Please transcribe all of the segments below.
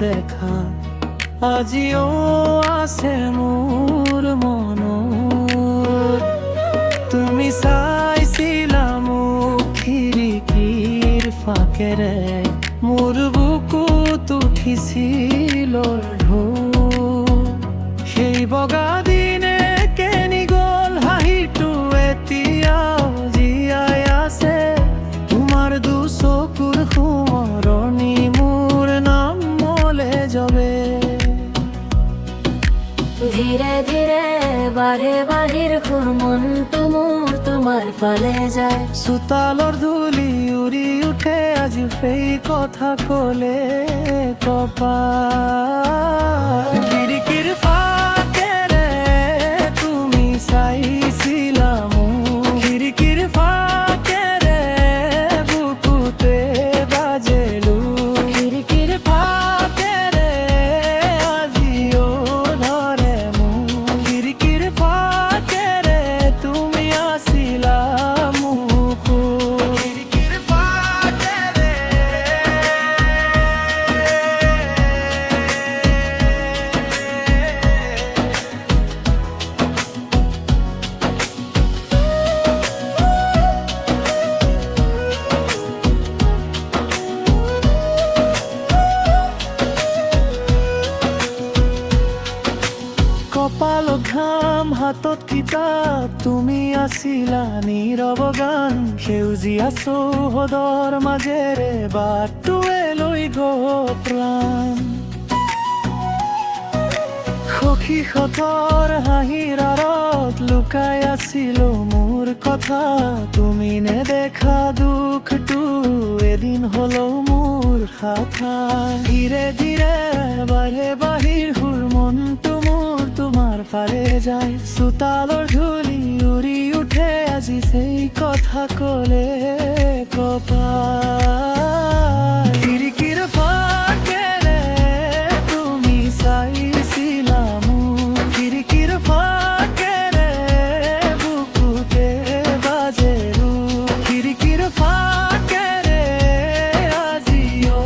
দেখা আজিও আছে মোৰ মনত। তুমি চাইছিলা মোক খিৰিকীৰ ফাকেৰে, মোৰ বুকুত উঠিছিল ঢৌ। সেই বগা দিনে কেনি গ'ল হাঁহিটো এতিয়াও জীয়াই আছে। তোমাৰ দুচকুৰ সোঁৱৰণি মোৰ নামলে জবে। ধীৰে ধীৰে বাঢ়ে বাহিৰ সুৰ, মনটো মোৰ তোমাৰ ফালে যায়। চোতালৰ ধূলি উৰি উঠে আজি সেই কথা ক'লে কপাল। খিৰিকীৰ ফাকেৰে তুমি চাইছিলা মোক, খিৰিকীৰ ফাকেৰে বুকুতে বাজেলো। খিৰিকীৰ ফাকেৰে আজিও ধৰে মোক, খিৰিকীৰ ফাকেৰে তুমি আছিলা মোক। খিৰিকীৰ ফাকেৰে কপালত ঘাম হাতত কিতাপ, তুমি আছিলা নীৰৱ গান। সেউজীয়া চৌহদৰ মাজেৰে বাটটোৱে লৈ গ'ল প্ৰাণ। সখীহঁতৰ হাঁহিৰ আঁৰত লুকাই আছিলো মোৰ কথা। তুমি নেদেখা দুখটো এদিন হ'লেও মোৰ সাথা। ধীৰে ধীৰে বাঢ়ে বাহিৰ সুৰ, মনটো মোৰ তোমাৰ ফালে যায়। চোতালৰ ধূলি উৰি উঠে আজি সেই কথা ক'লে কপাল। খিৰিকীৰ ফাকেৰে তুমি চাইছিলা মোক, খিৰিকীৰ ফাকেৰে বুকুতে বাজেলো। খিৰিকীৰ ফাকেৰে আজিও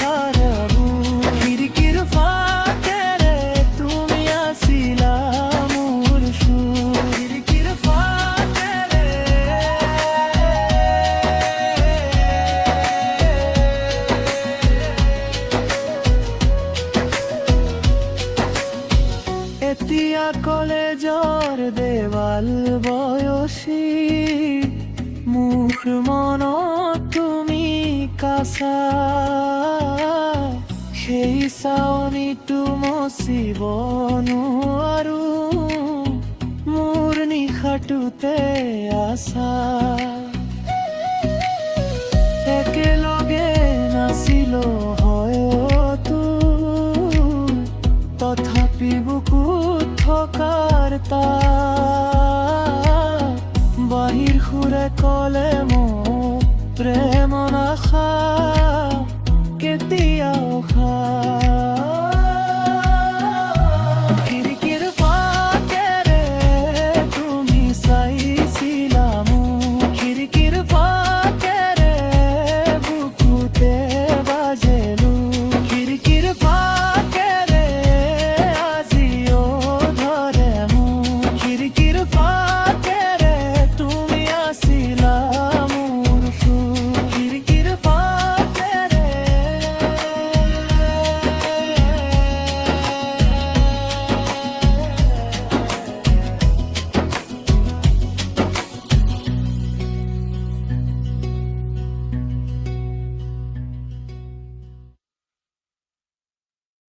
ভাৰাবো, খিৰিকীৰ ফাকেৰে তুমি আছিলা মোৰ সুৰ। খিৰিকীৰ ফাকেৰে এতিয়া কলেজৰ দেৱাল বয়সী, মোৰ মনত তুমি কাছা। সেই চাৱনিটো মচিব নোৱাৰো, মোৰ নিশাটোতে আছা। একেলগে নাছিলো হয়তো, তথাপি বুকুত থকাৰ তাপ। বাহিৰ সুৰে ক'লে মোক প্ৰেম